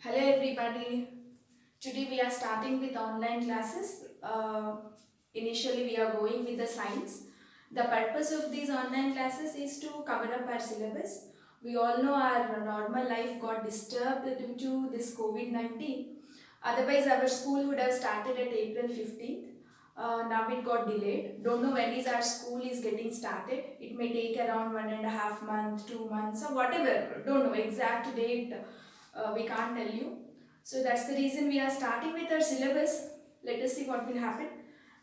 Hello everybody. Today we are starting with online classes. Initially we are going with the science. The purpose of these online classes is to cover up our syllabus. We all know our normal life got disturbed due to this COVID-19. Otherwise our school would have started at April 15th. Now it got delayed. Don't know when is our school is getting started. It may take around 1.5 months, 2 months or whatever. Don't know exact date. We can't tell you. So that's the reason we are starting with our syllabus. Let us see what will happen.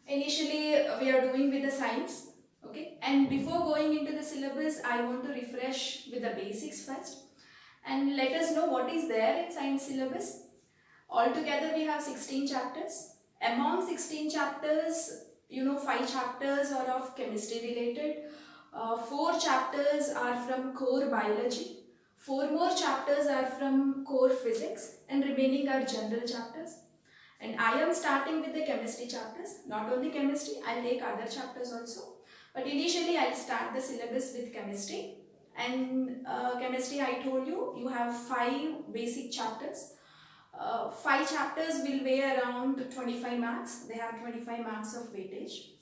Initially, we are doing with the science. Okay. And before going into the syllabus, I want to refresh with the basics first. And let us know what is there in science syllabus. Altogether, we have 16 chapters. Among 16 chapters, 5 chapters are of chemistry related. 4 chapters are from core biology. 4 more chapters are from core physics and remaining are general chapters. And I am starting with the chemistry chapters. Not only chemistry, I'll take other chapters also. But initially, I'll start the syllabus with chemistry. And chemistry, I told you, you have 5 basic chapters. 5 chapters will weigh around 25 marks. They have 25 marks of weightage.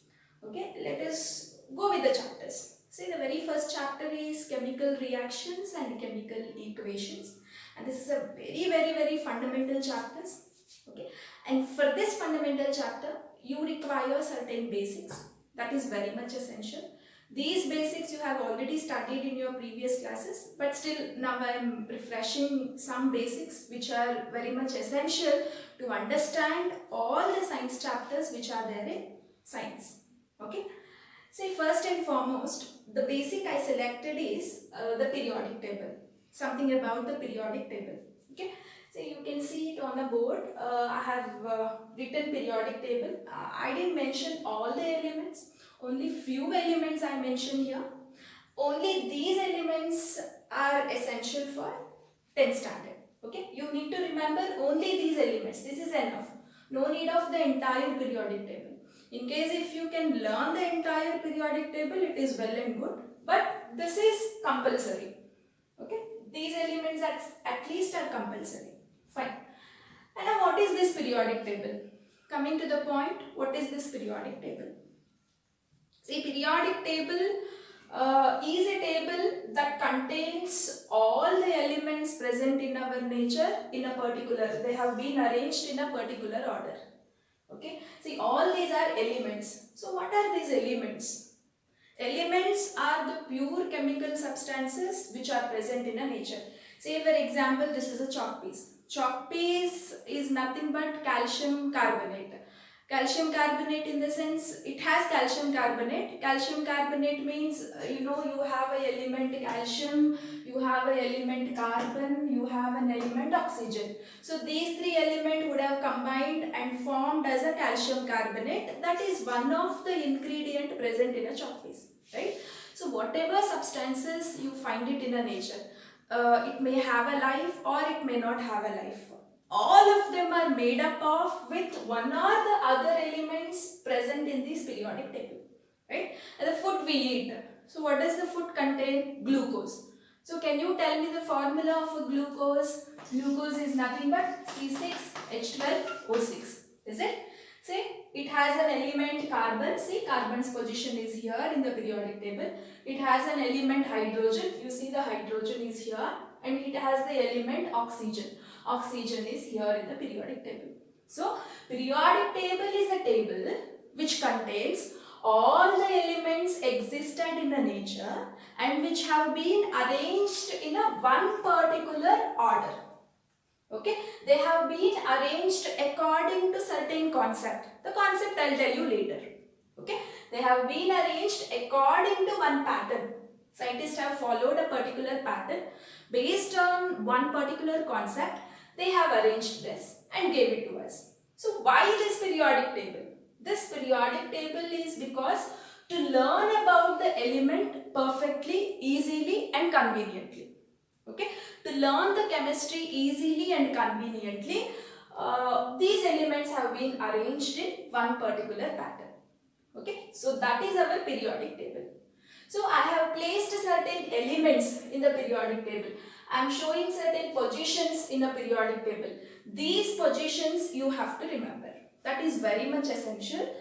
Okay, let us go with the chapters. See, the very first chapter is chemical reactions and chemical equations. And this is a very fundamental chapters. Okay, and for this fundamental chapter, you require certain basics. That is very much essential. These basics you have already studied in your previous classes, but still now I am refreshing some basics which are very much essential to understand all the science chapters which are there in science. Okay. See, first and foremost, the basic I selected is the periodic table. Something about the periodic table. Okay. So you can see it on the board. I have written periodic table. I didn't mention all the elements. Only few elements I mentioned here. Only these elements are essential for 10th standard. Okay. You need to remember only these elements. This is enough. No need of the entire periodic table. In case if you can learn the entire periodic table, it is well and good. But this is compulsory. Okay. These elements at least are compulsory. Fine. And now what is this periodic table? Coming to the point, what is this periodic table? See, periodic table is a table that contains all the elements present in our nature in a particular, they have been arranged in a particular order. Okay, see, all these are elements. So what are these elements? Elements are the pure chemical substances which are present in a nature. Say for example, this is a chalk piece. Chalk piece is nothing but calcium carbonate. Calcium carbonate in the sense, it has calcium carbonate. Calcium carbonate means, you have an element calcium, you have an element carbon, you have an element oxygen. So these 3 elements would have combined and formed as a calcium carbonate. That is one of the ingredient present in a chalk piece, right? So whatever substances you find it in a nature, it may have a life or it may not have a life. All of them are made up of with one or the other elements present in this periodic table, right? And the food we eat. So what does the food contain? Glucose. So can you tell me the formula of a glucose? Glucose is nothing but C6H12O6. Is it? See, it has an element carbon. See, carbon's position is here in the periodic table. It has an element hydrogen. You see the hydrogen is here. And it has the element oxygen. Oxygen is here in the periodic table. So, periodic table is a table which contains all the elements existed in the nature and which have been arranged in a one particular order. Okay, they have been arranged according to certain concept. The concept I'll tell you later. Okay, they have been arranged according to one pattern. Scientists have followed a particular pattern based on one particular concept. They have arranged this and gave it to us. So why this periodic table? This periodic table is because to learn about the element perfectly, easily and conveniently. Okay, to learn the chemistry easily and conveniently, these elements have been arranged in one particular pattern. Okay, so that is our periodic table. So I have placed certain elements in the periodic table. I am showing certain positions positions in a periodic table. These positions you have to remember. That is very much essential.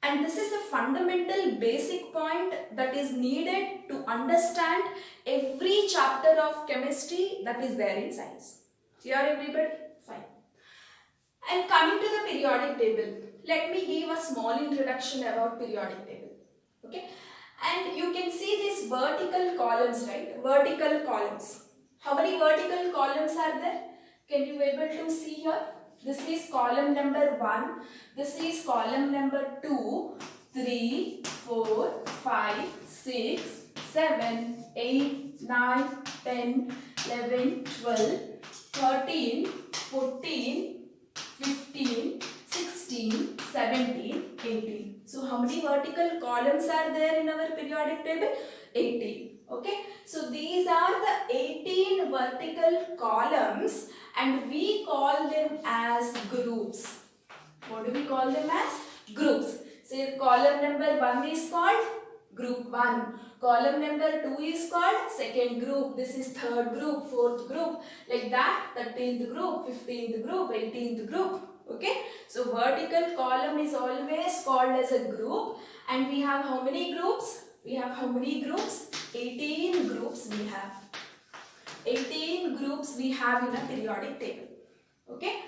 And this is the fundamental basic point that is needed to understand every chapter of chemistry that is there in science. Here everybody? Fine. And coming to the periodic table, let me give a small introduction about periodic table. Okay? And you can see these vertical columns, right? Vertical columns. How many vertical columns are there? Can you able to see here? This is column number 1. This is column number 2, 3, 4, 5, 6, 7, 8, 9, 10, 11, 12, 13, 14, 15, 16, 17, 18. So how many vertical columns are there in our periodic table? 18. Okay. So these are the 18 vertical columns and we call them as groups. What do we call them as? Groups. So column number 1 is called group 1. Column number 2 is called second group. This is third group, fourth group. Like that, 13th group, 15th group, 18th group. Okay. So vertical column is always called as a group. And we have how many groups? We have how many groups? 18 groups we have. 18 groups we have in a periodic table. Okay.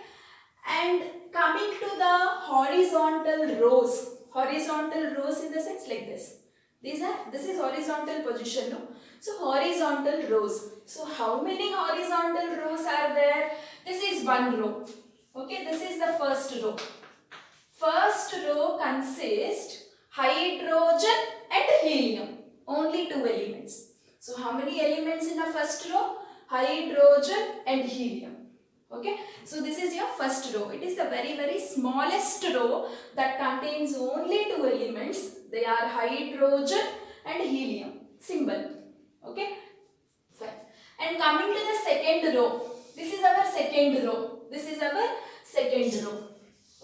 And coming to the horizontal rows. Horizontal rows in the sense like this. This is horizontal position. No? So horizontal rows. So how many horizontal rows are there? This is one row. Okay. This is the first row. First row consists hydrogen and helium. Only 2 elements. So how many elements in the first row? Hydrogen and helium. Okay. So this is your first row. It is the very smallest row that contains only 2 elements. They are hydrogen and helium. Symbol. Okay. Fine. And coming to the second row. This is our second row. This is our second row.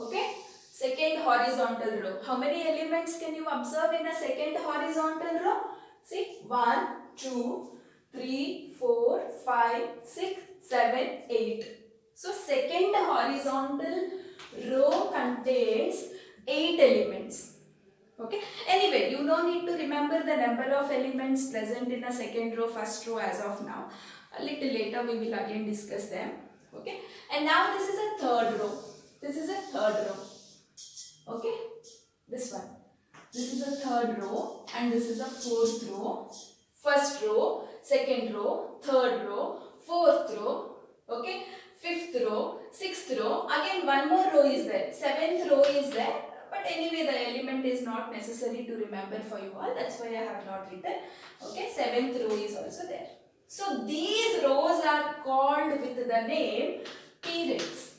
Okay. Second horizontal row. How many elements can you observe in a second horizontal row? See, 1, 2, 3, 4, 5, 6, 7, 8. So second horizontal row contains 8 elements. Okay. Anyway, you don't need to remember the number of elements present in a second row, first row as of now. A little later we will again discuss them. Okay. And now this is a third row. This is a third row. Okay. This one. This is a third row and this is a fourth row. First row, second row, third row, fourth row. Okay. Fifth row, sixth row. Again one more row is there. Seventh row is there. But anyway, the element is not necessary to remember for you all. That's why I have not written. Okay. Seventh row is also there. So these rows are called with the name periods.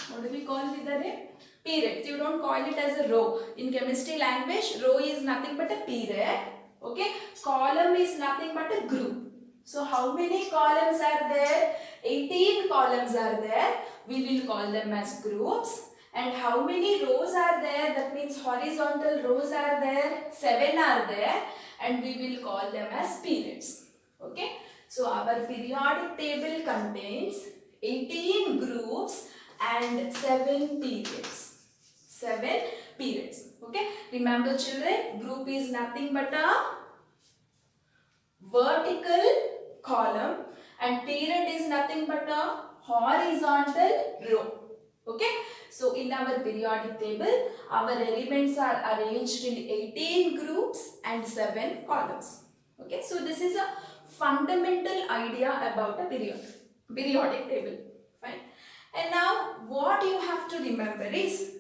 What do we call with the name? Periods. You don't call it as a row. In chemistry language, row is nothing but a period. Okay. Column is nothing but a group. So how many columns are there? 18 columns are there. We will call them as groups. And how many rows are there? That means horizontal rows are there. 7 are there. And we will call them as periods. Okay. So our periodic table contains 18 groups and 7 periods. 7 periods. Okay. Remember children, group is nothing but a vertical column and period is nothing but a horizontal row. Okay. So in our periodic table, our elements are arranged in 18 groups and 7 columns. Okay. So this is a fundamental idea about a periodic table. Fine. And now what you have to remember is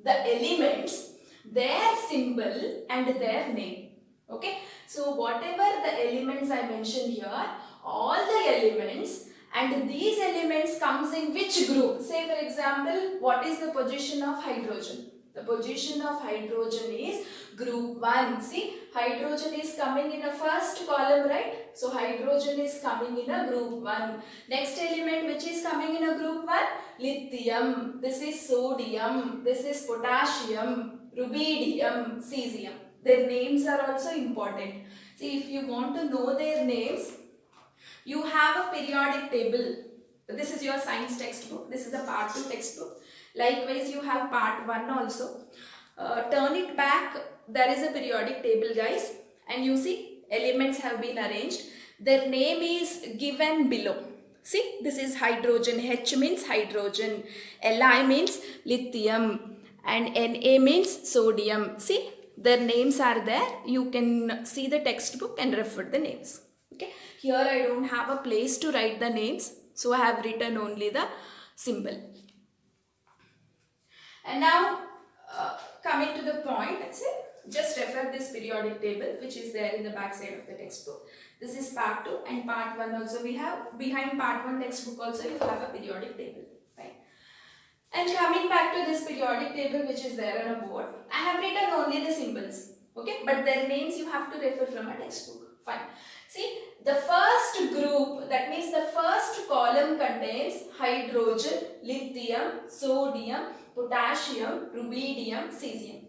the elements, their symbol and their name. Okay. So whatever the elements I mentioned here, all the elements and these elements comes in which group? Say for example, what is the position of hydrogen? The position of hydrogen is group 1. See, hydrogen is coming in a first column, right? So hydrogen is coming in a group 1. Next element which is coming in a group 1? Lithium. This is sodium. This is potassium, rubidium, cesium. Their names are also important. See, if you want to know their names, you have a periodic table. This is your your science textbook. This is a part 2 textbook. Likewise, you have part 1 also. Turn it back. There is a periodic table, guys, and you see elements have been arranged. Their name is given below. See, this is hydrogen. H means hydrogen, Li means lithium, and Na means sodium. See, their names are there. You can see the textbook and refer the names. Okay, here I don't have a place to write the names, so I have written only the symbol. And now coming to the point, just refer this periodic table which is there in the back side of the textbook. This is part 2 and part 1 also we have. Behind part 1 textbook also you have a periodic table. Right? And coming back to this periodic table which is there on a board, I have written only the symbols. Okay, but their names you have to refer from a textbook. Fine. See, the first group, that means the first column contains hydrogen, lithium, sodium, potassium, rubidium, cesium.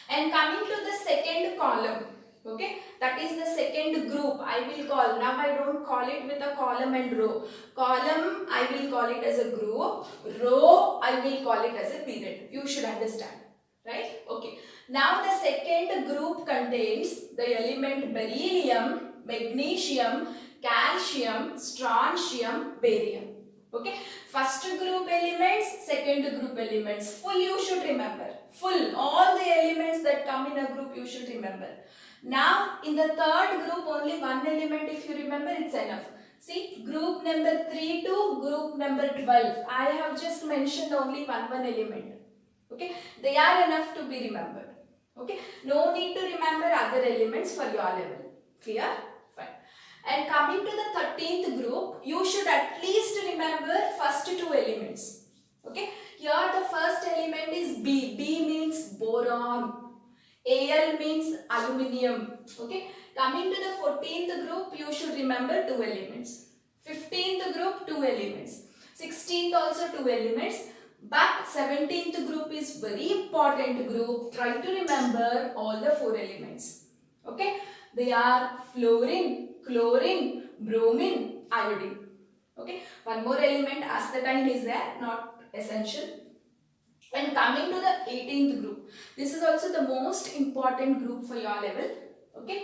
And coming to the second column, okay, that is the second group I will call. Now I don't call it with a column and row. Column I will call it as a group. Row I will call it as a period. You should understand. Right? Okay. Now the second group contains the element beryllium, magnesium, calcium, strontium, barium. Okay. First group elements, second group elements. Full you should remember. Full. All the elements that come in a group you should remember. Now in the third group only one element if you remember it's enough. See, group number 3 to group number 12. I have just mentioned only one element. Okay. They are enough to be remembered. Okay. No need to remember other elements for your level. Clear? Fine. And coming to the 13th group, you should at least remember first 2 elements. Okay. Here the first element is B. B means boron. Al means aluminium. Okay. Coming to the 14th group, you should remember 2 elements. 15th group, 2 elements. 16th also 2 elements. But 17th group is very important group. Try to remember all the 4 elements. Okay. They are fluorine, chlorine, bromine, iodine. Okay. One more element, astatine is there, not essential. And coming to the 18th group, this is also the most important group for your level. Okay.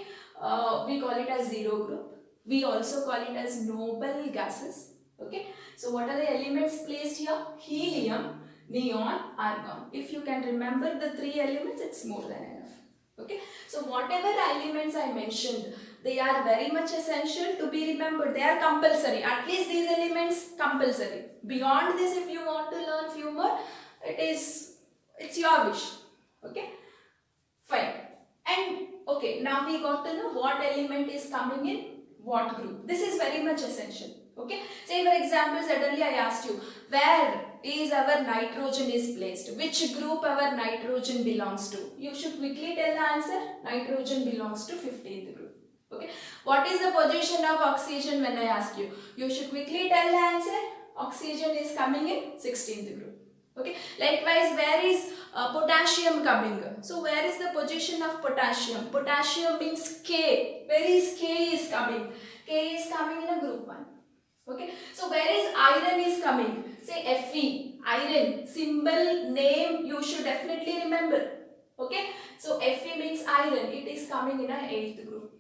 We call it as zero group. We also call it as noble gases. Okay. So what are the elements placed here? Helium, neon, argon. If you can remember the 3 elements, it's more than enough. Okay. So whatever elements I mentioned, they are very much essential to be remembered. They are compulsory. At least these elements compulsory. Beyond this, if you want to learn few more, it's your wish. Okay. Fine. And okay, now we got to know what element is coming in what group. This is very much essential. Okay. Say for example, suddenly I asked you, where is our nitrogen is placed? Which group our nitrogen belongs to? You should quickly tell the answer. Nitrogen belongs to 15th group. Okay. What is the position of oxygen when I ask you? You should quickly tell the answer. Oxygen is coming in 16th group. Okay. Likewise, where is potassium coming? So where is the position of potassium? Potassium means K. Where is K is coming? K is coming in a group 1. Okay. So where is iron is coming? Say Fe. Iron. Symbol, name you should definitely remember. Okay. So Fe means iron. It is coming in a 8th group.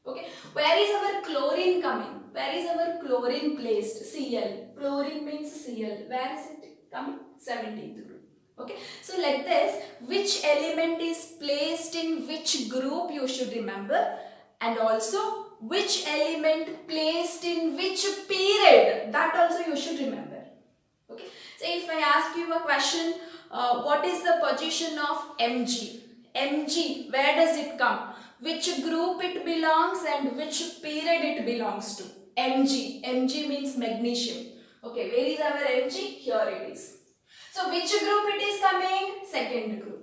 Okay. Where is our chlorine coming? Where is our chlorine placed? Cl. Chlorine means Cl. Where is it coming? 17th group. Okay. So like this, which element is placed in which group you should remember, and also which element placed in which period, that also you should remember. Okay. So if I ask you a question, what is the position of Mg? Mg, where does it come? Which group it belongs and which period it belongs to? Mg. Mg means magnesium. Okay, where is our Mg? Here it is. So which group it is coming? Second group.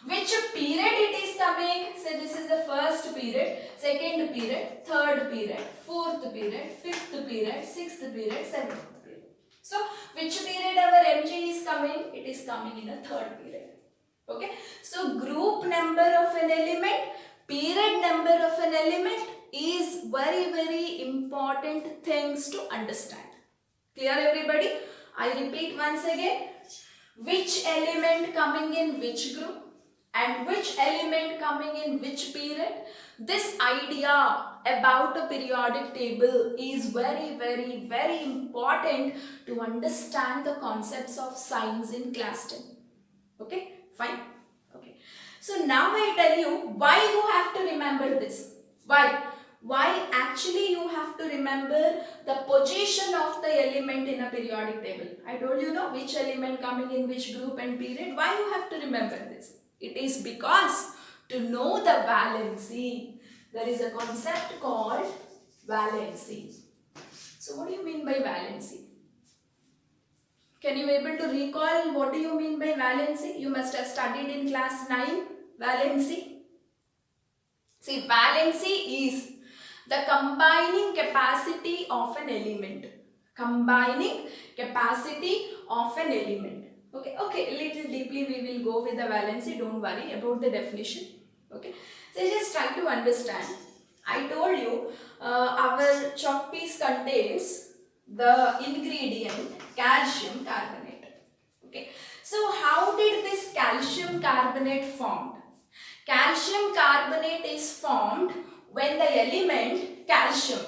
Which period it is coming? So this is the first period, second period, third period, fourth period, fifth period, sixth period, seventh period. So which period our Mg is coming? It is coming in a third period. Okay. So group number of an element, period number of an element is very important things to understand. Clear everybody? I repeat once again, which element coming in which group and which element coming in which period. This idea about a periodic table is very, very, very important to understand the concepts of signs in class 10. Okay, fine. Okay. So now I tell you why you have to remember this. Why? Why actually you have to remember the position of the element in a periodic table. I told you know which element coming in which group and period. Why you have to remember this? It is because to know the valency, there is a concept called valency. So what do you mean by valency? Can you able to recall what do you mean by valency? You must have studied in class 9 valency. See, valency is the combining capacity of an element. Combining capacity of an element. Okay, a little deeply we will go with the valency. Don't worry about the definition. Okay, so just try to understand. I told you our chalk piece contains the ingredient calcium carbonate. Okay, so how did this calcium carbonate formed? Calcium carbonate is formed when the element calcium.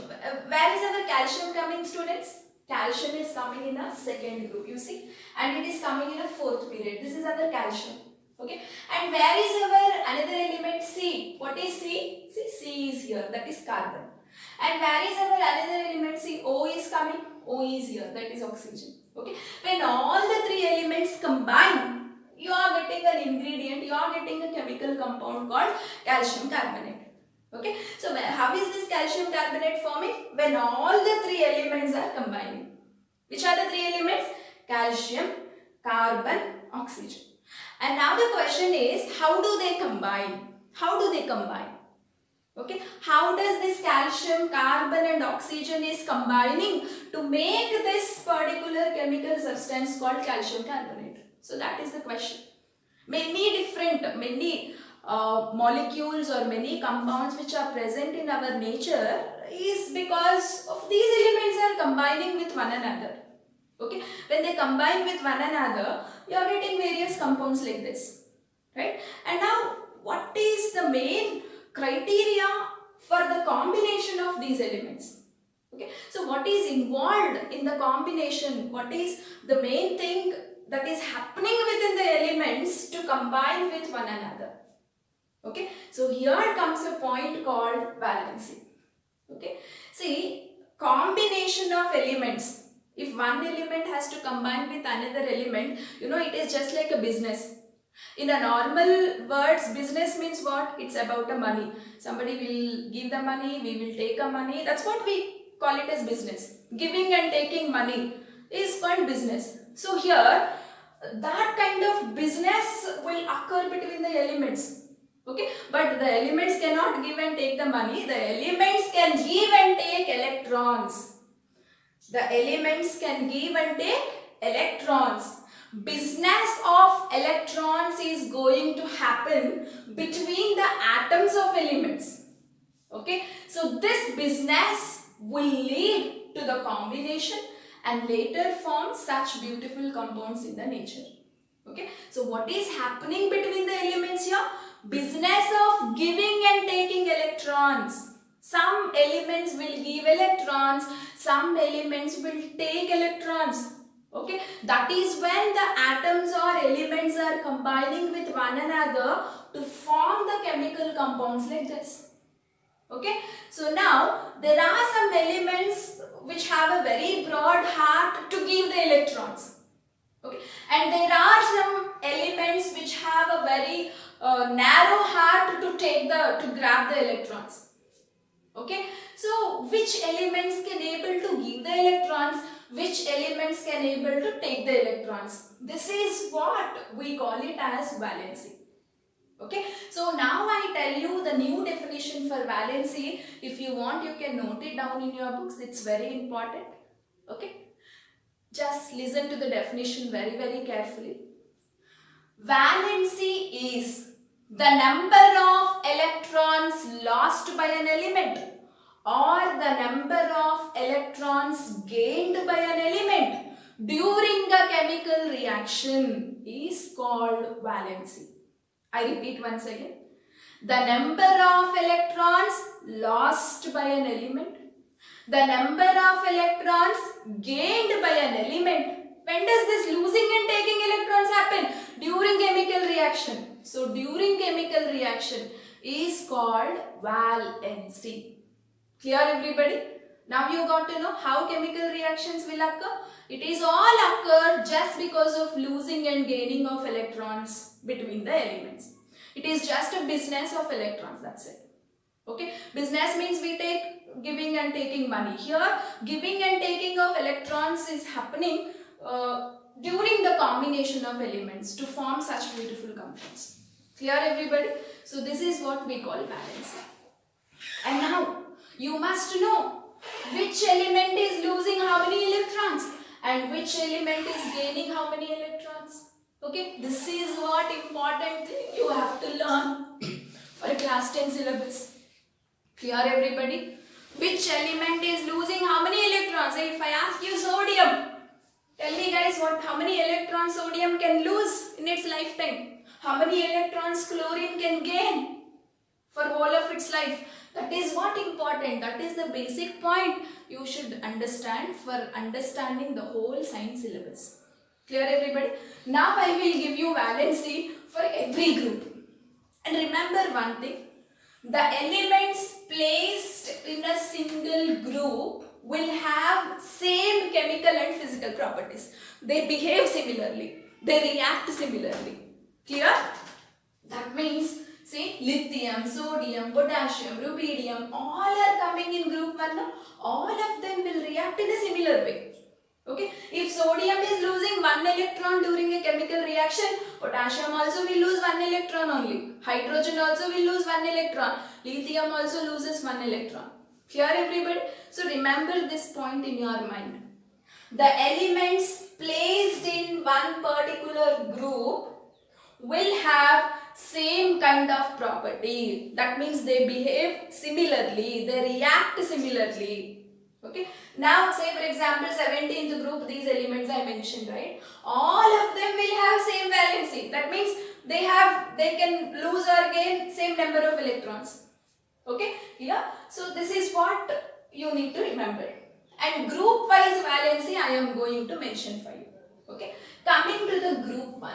Where is our calcium coming, students? Calcium is coming in a second group, you see, and it is coming in a fourth period. This is our calcium. Okay, and where is our another element C? What is C? See, C is here, that is carbon. And where is our another element C? O is coming, O is here, that is oxygen. Okay, when all the three elements combine, you are getting an ingredient, you are getting a chemical compound called calcium carbonate. Okay, so how is this calcium carbonate forming? When all the three elements are combining. Which are the three elements? Calcium, carbon, oxygen. And now the question is, how do they combine? How do they combine? Okay, how does this calcium, carbon and oxygen is combining to make this particular chemical substance called calcium carbonate? So that is the question. Many molecules or many compounds which are present in our nature is because of these elements are combining with one another. Okay, when they combine with one another, you are getting various compounds like this, right? And now, what is the main criteria for the combination of these elements? Okay, so what is involved in the combination? What is the main thing that is happening within the elements to combine with one another? Okay, so here comes a point called valency. Okay, see, combination of elements. If one element has to combine with another element, you know, it is just like a business. In a normal words, business means what? It's about the money. Somebody will give the money, we will take a money. That's what we call it as business. Giving and taking money is called business. So here, that kind of business will occur between the elements. Okay, but the elements cannot give and take the money. The elements can give and take electrons. The elements can give and take electrons. Business of electrons is going to happen between the atoms of elements. Okay, so this business will lead to the combination and later form such beautiful compounds in the nature. Okay, so what is happening between the elements here? Business of giving and taking electrons. Some elements will give electrons, some elements will take electrons. Okay, that is when the atoms or elements are combining with one another to form the chemical compounds like this. Okay, so now there are some elements which have a very broad heart to give the electrons. Okay, and there are some elements which have a very narrow heart to grab the electrons. Okay, so which elements can able to give the electrons, which elements can able to take the electrons? This is what we call it as valency. Okay, so now I tell you the new definition for valency. If you want, you can note it down in your books. It's very important. Okay, just listen to the definition very, very carefully. Valency is the number of electrons lost by an element or the number of electrons gained by an element during chemical reaction is called valency. I repeat once again. The number of electrons lost by an element, the number of electrons gained by an element. When does this losing and taking electrons happen? During chemical reaction. So during chemical reaction is called valency. Clear everybody? Now you got to know how chemical reactions will occur. It is all occur just because of losing and gaining of electrons between the elements. It is just a business of electrons, that's it. Okay, business means we take giving and taking money. Here, giving and taking of electrons is happening during the combination of elements to form such beautiful compounds. Clear everybody? So this is what we call valency. And now, you must know which element is losing how many electrons and which element is gaining how many electrons. Okay, this is what important thing you have to learn for class 10 syllabus. Clear everybody? Which element is losing how many electrons? If I ask you sodium, tell me guys how many electrons sodium can lose in its lifetime? How many electrons chlorine can gain for whole of its life? That is what important. That is the basic point you should understand for understanding the whole science syllabus. Clear everybody? Now I will give you valency for every group. And remember one thing. The elements placed in a single group will have same chemical and physical properties. They behave similarly. They react similarly. Clear? That means, see, lithium, sodium, potassium, rubidium, all are coming in group 1. All of them will react in a similar way. Okay, if sodium is losing 1 electron during a chemical reaction, potassium also will lose 1 electron only. Hydrogen also will lose 1 electron. Lithium also loses 1 electron. Clear everybody? So remember this point in your mind. The elements placed in one particular group will have same kind of property. That means they behave similarly, they react similarly. Okay. Now say for example 17th group, these elements I mentioned, right? All of them will have same valency. That means they can lose or gain same number of electrons. Okay. Yeah. So this is what you need to remember. And group wise valency I am going to mention for you. Okay. Coming to the group 1.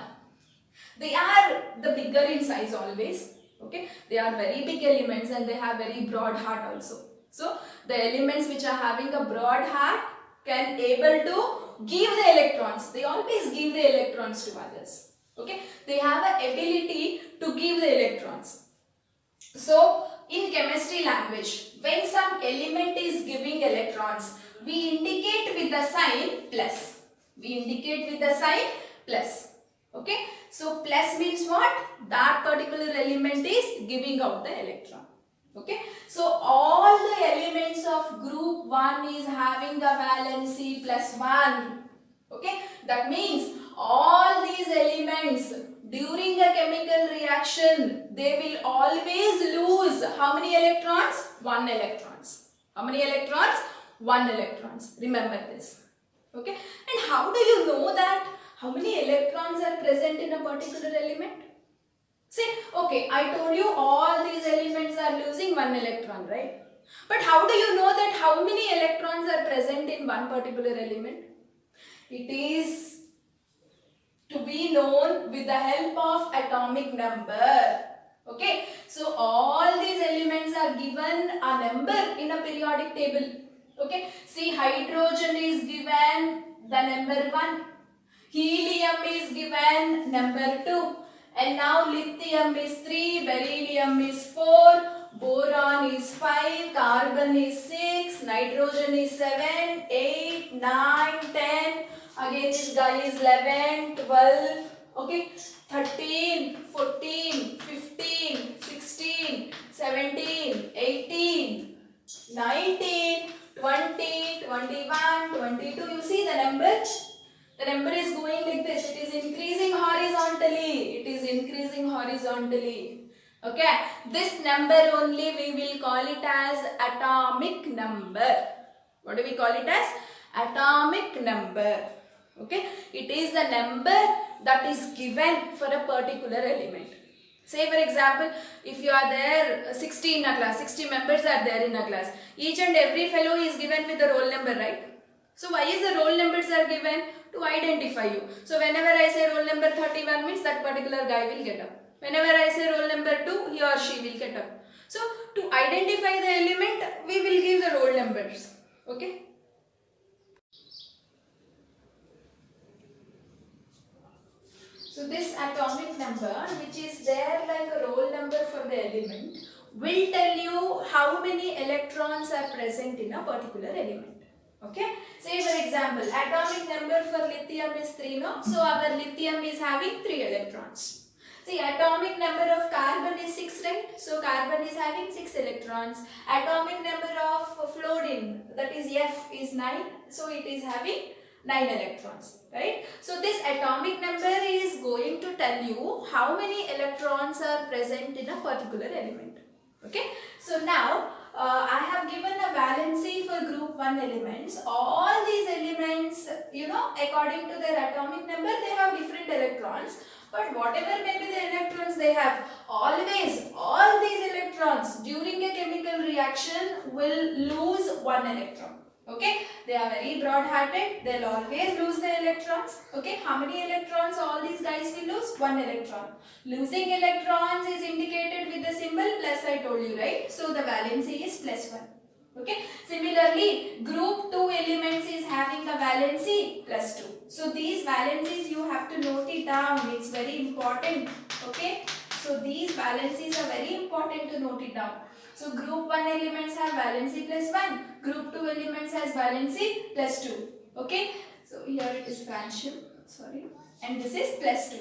They are the bigger in size always. Okay. They are very big elements and they have very broad heart also. So, the elements which are having a broad heart can able to give the electrons. They always give the electrons to others. Okay. They have an ability to give the electrons. So, in chemistry language, when some element is giving electrons, we indicate with the sign plus. We indicate with the sign plus. Okay. So, plus means what? That particular element is giving out the electron. Okay. So, all the elements of group 1 is having a valency plus 1. Okay. That means all these elements during a chemical reaction, they will always lose how many electrons? 1 electrons. How many electrons? 1 electrons. Remember this. Okay. And how do you know that? How many electrons are present in a particular element? See, okay, I told you all these elements are losing 1 electron, right? But how do you know that how many electrons are present in one particular element? It is to be known with the help of atomic number. Okay, so all these elements are given a number in a periodic table. Okay, see, hydrogen is given the number 1, helium is given number 2. And now lithium is 3, beryllium is 4, boron is 5, carbon is 6, nitrogen is 7, 8, 9, 10, again this guy is 11, 12, okay, 13, 14, 15, 16, 17, 18, 19, 20, 21, 22, you see the numbers? The number is going like this. It is increasing horizontally. It is increasing horizontally. Okay. This number only we will call it as atomic number. What do we call it as? Atomic number. Okay, it is the number that is given for a particular element. Say for example, if you are there 60 in a class, 60 members are there in a class. Each and every fellow is given with the roll number, right? So why is the roll numbers are given? To identify you. So whenever I say roll number 31 means that particular guy will get up. Whenever I say roll number 2, he or she will get up. So to identify the element, we will give the roll numbers. Okay. So this atomic number, which is there like a roll number for the element, will tell you how many electrons are present in a particular element. Okay. Say for example, atomic number for lithium is 3, no? So our lithium is having 3 electrons. See, atomic number of carbon is 6, right? So carbon is having 6 electrons. Atomic number of fluorine, that is F, is 9. So it is having 9 electrons, right? So this atomic number is going to tell you how many electrons are present in a particular element. Okay. So now I have given a valency for group 1 elements. All these elements, according to their atomic number, they have different electrons. But whatever may be the electrons they have, always all these electrons during a chemical reaction will lose 1 electron. Okay, they are very broad-hearted. They'll always lose the electrons. Okay, how many electrons all these guys will lose? 1 electron. Losing electrons is indicated with the symbol plus, I told you, right? So the valency is plus 1. Okay, similarly, group 2 elements is having a valency plus 2. So these valencies you have to note it down. It's very important. Okay, so these valencies are very important to note it down. So group 1 elements have valency plus 1. Group 2 elements has valency plus 2. Okay. So here it is fraction. Sorry. And this is plus 2.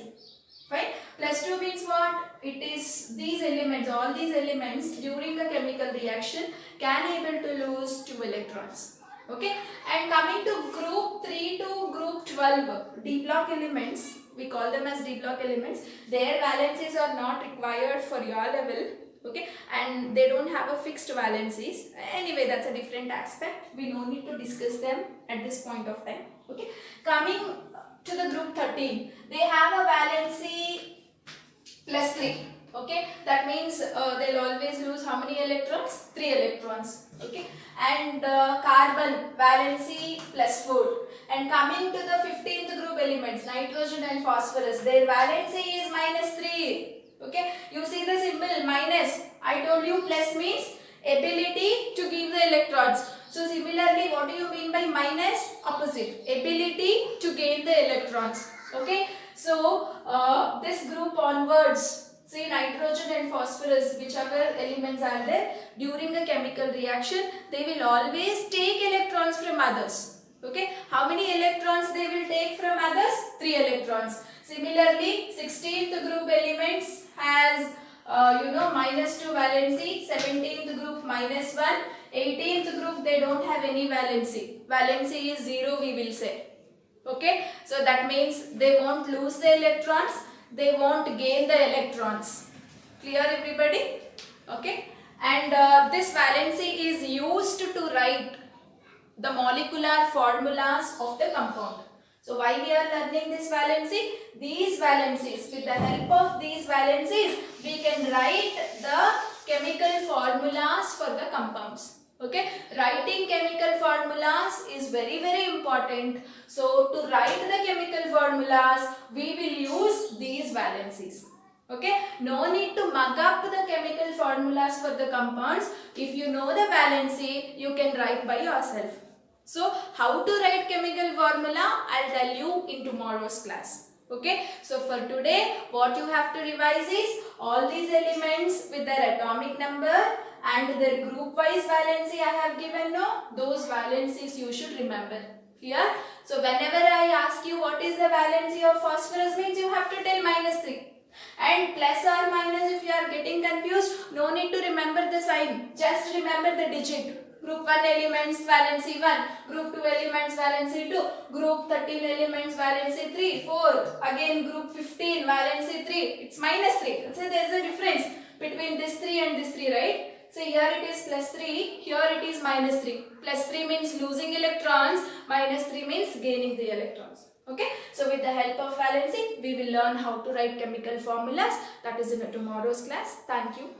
Fine. Plus 2 means what? It is these elements, all these elements during a chemical reaction can able to lose 2 electrons. Okay. And coming to group 3 to group 12, D block elements, we call them as D block elements. Their valencies are not required for your level. Okay, and they don't have a fixed valencies. Anyway, that's a different aspect. We no need to discuss them at this point of time. Okay, coming to the group 13, they have a valency plus 3. Okay, that means they'll always lose how many electrons? 3 electrons. Okay, and carbon valency plus 4. And coming to the 15th group elements, nitrogen and phosphorus, their valency is minus 3. Okay, you see the symbol minus. I told you plus means ability to give the electrons. So similarly, what do you mean by minus? Opposite. Ability to gain the electrons. Okay, so this group onwards, see nitrogen and phosphorus, whichever elements are there, during a chemical reaction, they will always take electrons from others. Okay, how many electrons they will take from others? 3 electrons. Similarly, 16th group elements has minus 2 valency, 17th group minus 1, 18th group they don't have any valency. Valency is 0, we will say. Okay, so that means they won't lose the electrons, they won't gain the electrons. Clear everybody? Okay, and this valency is used to write the molecular formulas of the compound. So why we are learning this valency? These valencies, with the help of these valencies, we can write the chemical formulas for the compounds. Okay, writing chemical formulas is very important. So to write the chemical formulas, we will use these valencies. Okay, no need to mug up the chemical formulas for the compounds. If you know the valency, you can write by yourself. So how to write chemical formula, I'll tell you in tomorrow's class. Okay, so for today, what you have to revise is all these elements with their atomic number and their group wise valency I have given. No, those valencies you should remember. Clear? So whenever I ask you what is the valency of phosphorus, means you have to tell minus 3. And plus or minus, if you are getting confused, no need to remember the sign. Just remember the digit. Group 1 elements valency 1, group 2 elements valency 2, group 13 elements valency 3, 4, again group 15 valency 3, it's minus 3. So there is a difference between this 3 and this 3, right? So here it is plus 3, here it is minus 3. Plus 3 means losing electrons, minus 3 means gaining the electrons. Okay, so with the help of balancing, we will learn how to write chemical formulas. That is in tomorrow's class. Thank you.